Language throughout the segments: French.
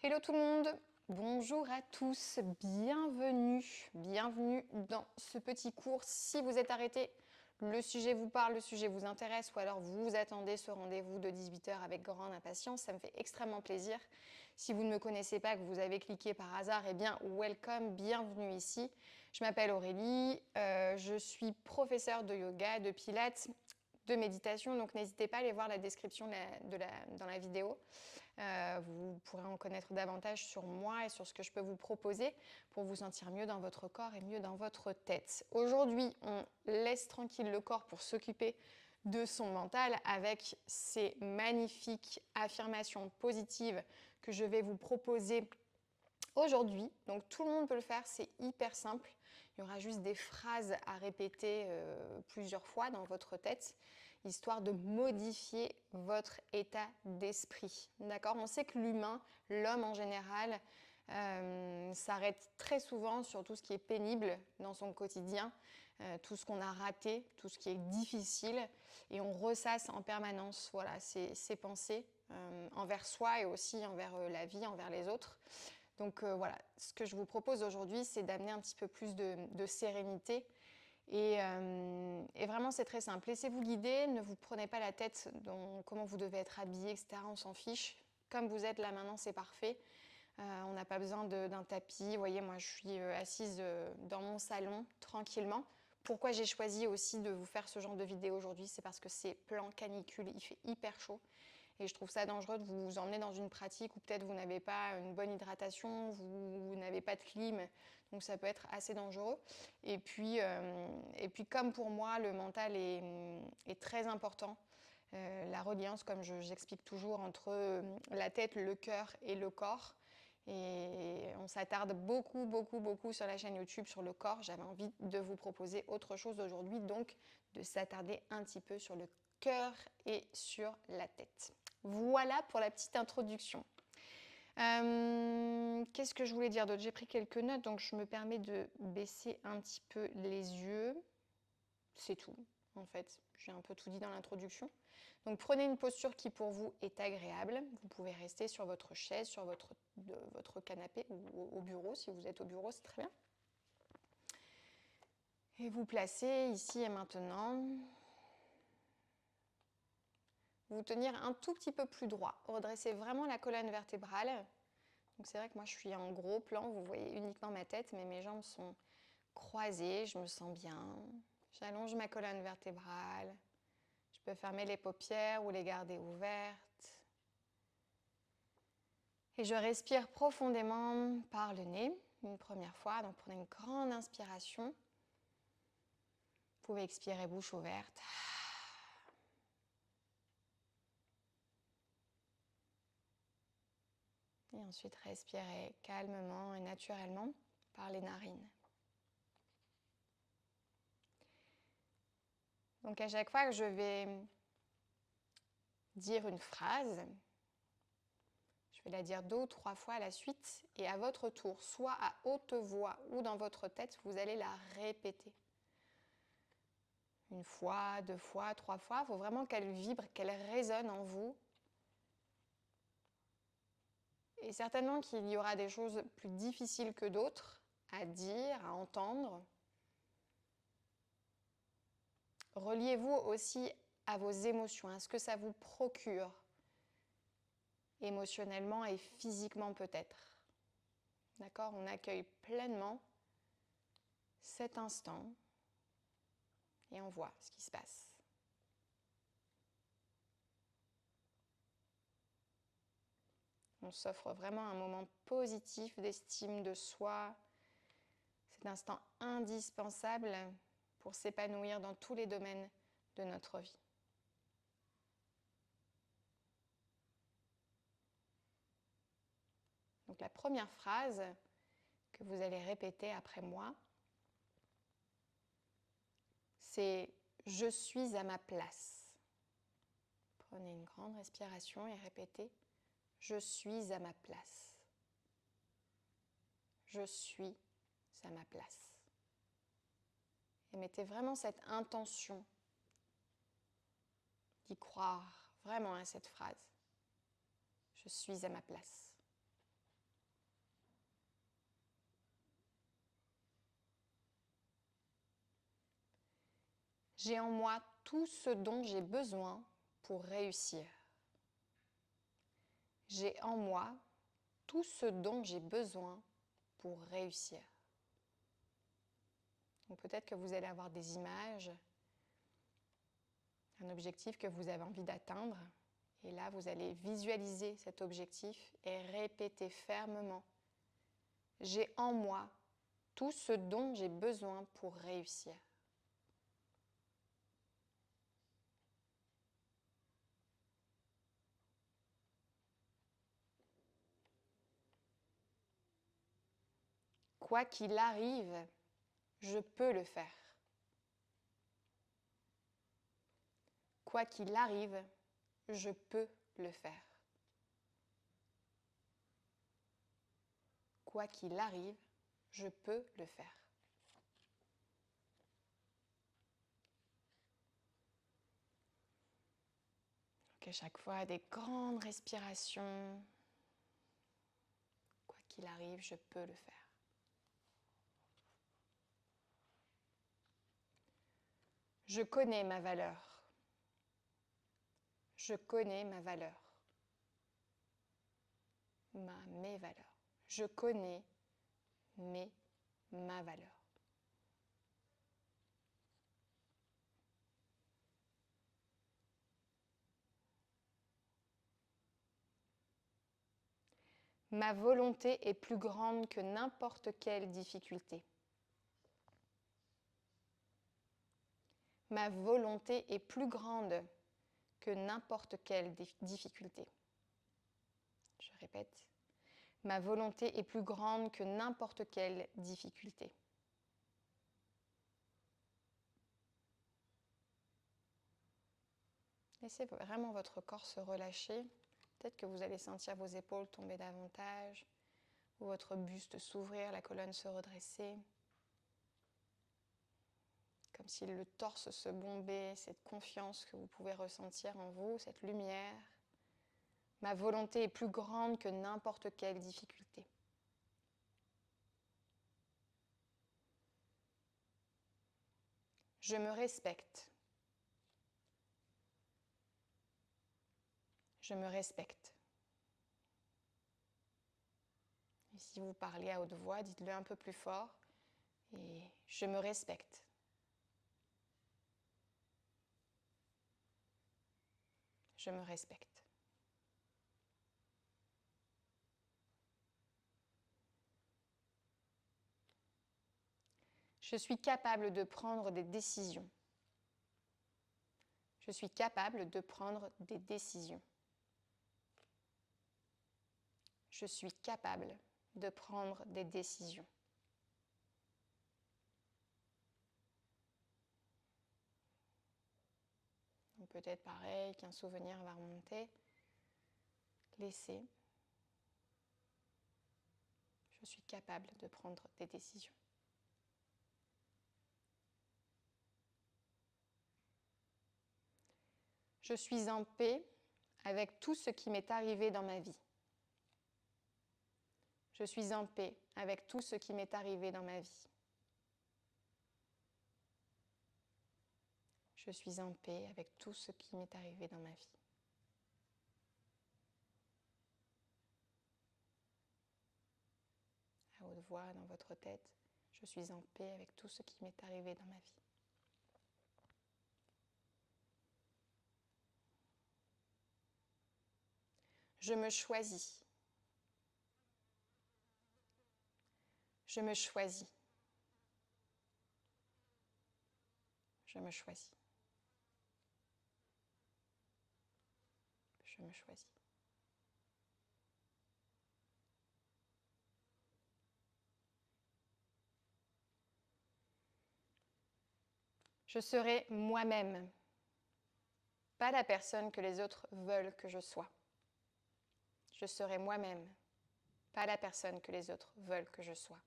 Hello tout le monde, bonjour à tous, bienvenue dans ce petit cours. Si vous êtes arrêté, le sujet vous parle, le sujet vous intéresse ou alors vous attendez ce rendez-vous de 18 h avec grande impatience, ça me fait extrêmement plaisir. Si vous ne me connaissez pas, que vous avez cliqué par hasard, eh bien welcome, bienvenue ici. Je m'appelle Aurélie, je suis professeure de yoga, de pilates, de méditation, donc n'hésitez pas à aller voir la description dans la vidéo. Vous pourrez en connaître davantage sur moi et sur ce que je peux vous proposer pour vous sentir mieux dans votre corps et mieux dans votre tête. Aujourd'hui, on laisse tranquille le corps pour s'occuper de son mental avec ces magnifiques affirmations positives que je vais vous proposer aujourd'hui. Donc tout le monde peut le faire, c'est hyper simple. Il y aura juste des phrases à répéter plusieurs fois dans votre tête, histoire de modifier votre état d'esprit. D'accord? On sait que l'humain, l'homme en général, s'arrête très souvent sur tout ce qui est pénible dans son quotidien, tout ce qu'on a raté, tout ce qui est difficile, et on ressasse en permanence voilà, ces pensées envers soi et aussi envers la vie, envers les autres. Donc voilà, ce que je vous propose aujourd'hui, c'est d'amener un petit peu plus de sérénité. Et vraiment, c'est très simple. Laissez-vous guider, ne vous prenez pas la tête dans comment vous devez être habillé, etc. On s'en fiche. Comme vous êtes là maintenant, c'est parfait. On n'a pas besoin d'un tapis. Vous voyez, moi, je suis assise dans mon salon, tranquillement. Pourquoi j'ai choisi aussi de vous faire ce genre de vidéo aujourd'hui, c'est parce que c'est plan canicule, il fait hyper chaud. Et je trouve ça dangereux de vous emmener dans une pratique où peut-être vous n'avez pas une bonne hydratation, vous n'avez pas de clim, donc ça peut être assez dangereux. Et puis comme pour moi, le mental est très important. La reliance, comme j'explique toujours, entre la tête, le cœur et le corps. Et on s'attarde beaucoup sur la chaîne YouTube sur le corps. J'avais envie de vous proposer autre chose aujourd'hui, donc de s'attarder un petit peu sur le cœur et sur la tête. Voilà pour la petite introduction. Qu'est-ce que je voulais dire d'autre? J'ai pris quelques notes, donc je me permets de baisser un petit peu les yeux. C'est tout, en fait. J'ai un peu tout dit dans l'introduction. Donc prenez une posture qui pour vous est agréable. Vous pouvez rester sur votre chaise, sur votre canapé ou au bureau. Si vous êtes au bureau, c'est très bien. Et vous placez ici et maintenant. Vous tenir un tout petit peu plus droit. Redressez vraiment la colonne vertébrale. Donc c'est vrai que moi je suis en gros plan, vous voyez uniquement ma tête, mais mes jambes sont croisées, je me sens bien. J'allonge ma colonne vertébrale. Je peux fermer les paupières ou les garder ouvertes. Et je respire profondément par le nez, une première fois. Donc prenez une grande inspiration. Vous pouvez expirer bouche ouverte. Et ensuite respirez calmement et naturellement par les narines. Donc à chaque fois que je vais dire une phrase, je vais la dire 2 ou 3 fois à la suite et à votre tour, soit à haute voix ou dans votre tête, vous allez la répéter. 1 fois, 2 fois, 3 fois, il faut vraiment qu'elle vibre, qu'elle résonne en vous. Et certainement qu'il y aura des choses plus difficiles que d'autres à dire, à entendre. Reliez-vous aussi à vos émotions, à ce que ça vous procure, émotionnellement et physiquement peut-être. D'accord? On accueille pleinement cet instant et on voit ce qui se passe. On s'offre vraiment un moment positif d'estime de soi, cet instant indispensable pour s'épanouir dans tous les domaines de notre vie. Donc la première phrase que vous allez répéter après moi, c'est « Je suis à ma place ». Prenez une grande respiration et répétez « Je suis à ma place ». Je suis à ma place. Et mettez vraiment cette intention d'y croire vraiment à cette phrase. Je suis à ma place. J'ai en moi tout ce dont j'ai besoin pour réussir. J'ai en moi tout ce dont j'ai besoin pour réussir. Donc peut-être que vous allez avoir des images, un objectif que vous avez envie d'atteindre. Et là, vous allez visualiser cet objectif et répéter fermement. J'ai en moi tout ce dont j'ai besoin pour réussir. Quoi qu'il arrive, je peux le faire. Quoi qu'il arrive, je peux le faire. Quoi qu'il arrive, je peux le faire. Donc à chaque fois, des grandes respirations. Quoi qu'il arrive, je peux le faire. Je connais ma valeur. Je connais ma valeur. Mes valeurs. Je connais ma valeur. Ma volonté est plus grande que n'importe quelle difficulté. Ma volonté est plus grande que n'importe quelle difficulté. Je répète, ma volonté est plus grande que n'importe quelle difficulté. Laissez vraiment votre corps se relâcher. Peut-être que vous allez sentir vos épaules tomber davantage, ou votre buste s'ouvrir, la colonne se redresser. Comme si le torse se bombait, cette confiance que vous pouvez ressentir en vous, cette lumière. Ma volonté est plus grande que n'importe quelle difficulté. Je me respecte. Je me respecte. Et si vous parlez à haute voix, dites-le un peu plus fort. Et je me respecte. Je me respecte. Je suis capable de prendre des décisions. Je suis capable de prendre des décisions. Je suis capable de prendre des décisions. Donc peut-être pareil qu'un souvenir va remonter. Laissez. Je suis capable de prendre des décisions. Je suis en paix avec tout ce qui m'est arrivé dans ma vie. Je suis en paix avec tout ce qui m'est arrivé dans ma vie. Je suis en paix avec tout ce qui m'est arrivé dans ma vie. À haute voix dans votre tête, je suis en paix avec tout ce qui m'est arrivé dans ma vie. Je me choisis. Je me choisis. Je me choisis. Je me choisis. Je serai moi-même, pas la personne que les autres veulent que je sois. Je serai moi-même, pas la personne que les autres veulent que je sois.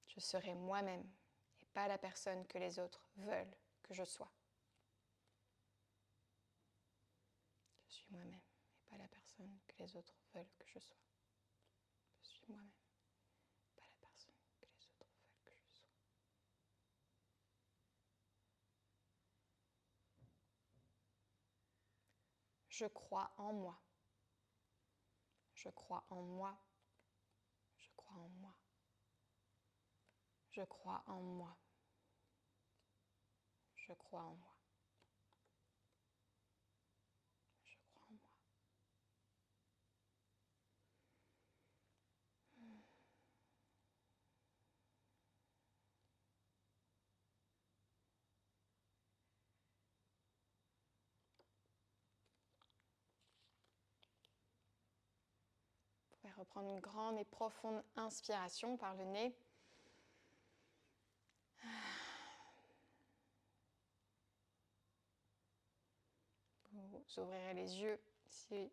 Je serai moi-même et pas la personne que les autres veulent que je sois. Je suis moi-même et pas la personne que les autres veulent que je sois. Je suis moi-même, pas la personne que les autres veulent que je sois. Je crois en moi. Je crois en moi. Je crois en moi. Je crois en moi. Je crois en moi. Je crois en moi. Vous pouvez reprendre une grande et profonde inspiration par le nez. Vous ouvrirez les yeux si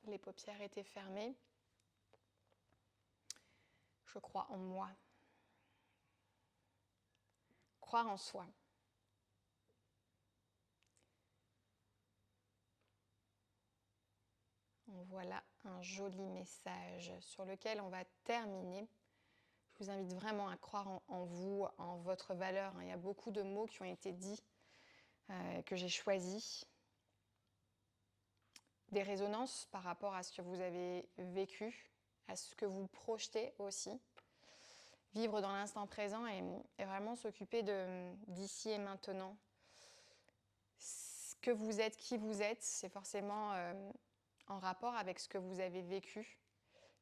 les paupières étaient fermées. Je crois en moi. Croire en soi. Voilà un joli message sur lequel on va terminer. Je vous invite vraiment à croire en vous, en votre valeur. Il y a beaucoup de mots qui ont été dits, que j'ai choisis. Des résonances par rapport à ce que vous avez vécu, à ce que vous projetez aussi. Vivre dans l'instant présent et vraiment s'occuper d'ici et maintenant. Ce que vous êtes, qui vous êtes, c'est forcément en rapport avec ce que vous avez vécu.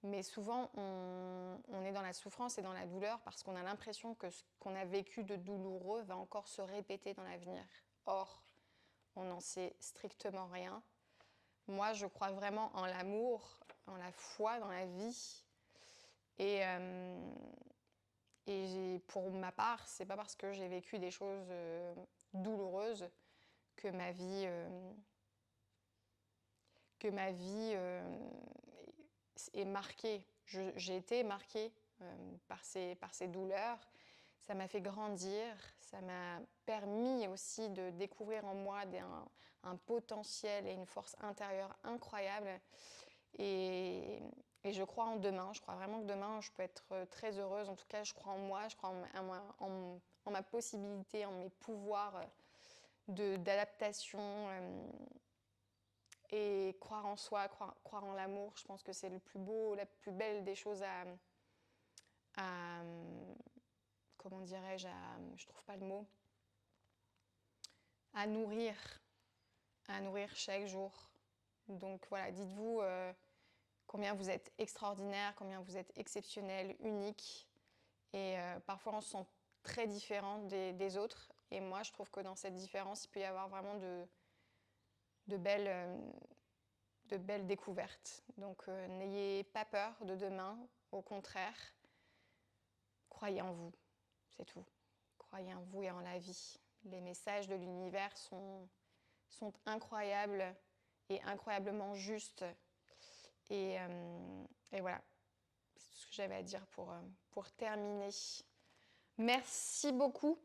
Mais souvent, on est dans la souffrance et dans la douleur parce qu'on a l'impression que ce qu'on a vécu de douloureux va encore se répéter dans l'avenir. Or, on n'en sait strictement rien. Moi, je crois vraiment en l'amour, en la foi dans la vie. Et pour ma part, c'est pas parce que j'ai vécu des choses douloureuses que ma vie est marquée. J'ai été marquée par ces douleurs. Ça m'a fait grandir, ça m'a permis aussi de découvrir en moi un potentiel et une force intérieure incroyable. Et je crois en demain, je crois vraiment que demain je peux être très heureuse. En tout cas, je crois en moi, je crois en ma possibilité, en mes pouvoirs d'adaptation. Et croire en soi, croire en l'amour, je pense que c'est le plus beau, la plus belle des choses à comment dirais-je, je trouve pas le mot, à nourrir chaque jour. Donc voilà, dites-vous combien vous êtes extraordinaire, combien vous êtes exceptionnel, unique. Et parfois on se sent très différent des autres. Et moi, je trouve que dans cette différence, il peut y avoir vraiment de belles découvertes. Donc n'ayez pas peur de demain, au contraire, croyez en vous, c'est tout. Croyez en vous et en la vie. Les messages de l'univers sont incroyables et incroyablement justes. Et voilà, c'est tout ce que j'avais à dire pour terminer. Merci beaucoup.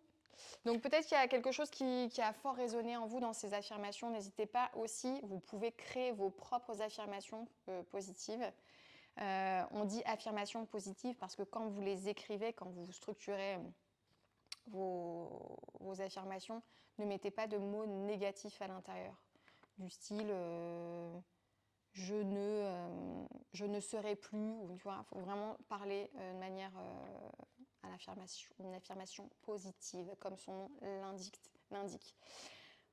Donc peut-être qu'il y a quelque chose qui a fort résonné en vous dans ces affirmations. N'hésitez pas aussi, vous pouvez créer vos propres affirmations positives. On dit affirmations positives parce que quand vous les écrivez, quand vous structurez vos affirmations, ne mettez pas de mots négatifs à l'intérieur. Du style je ne serai plus. Il faut vraiment parler de manière une affirmation positive, comme son nom l'indique.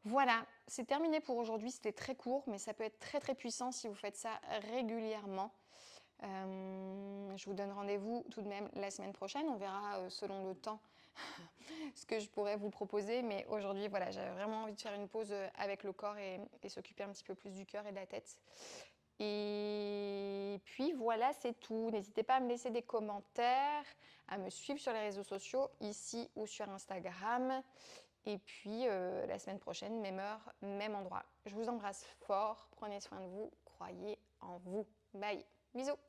Voilà, c'est terminé pour aujourd'hui. C'était très court, mais ça peut être très très puissant si vous faites ça régulièrement. Je vous donne rendez-vous tout de même la semaine prochaine. On verra selon le temps ce que je pourrais vous proposer. Mais aujourd'hui, voilà, j'avais vraiment envie de faire une pause avec le corps et s'occuper un petit peu plus du cœur et de la tête. Et puis voilà, c'est tout. N'hésitez pas à me laisser des commentaires, à me suivre sur les réseaux sociaux, ici ou sur Instagram. Et puis la semaine prochaine, même heure, même endroit. Je vous embrasse fort, prenez soin de vous, croyez en vous. Bye, bisous.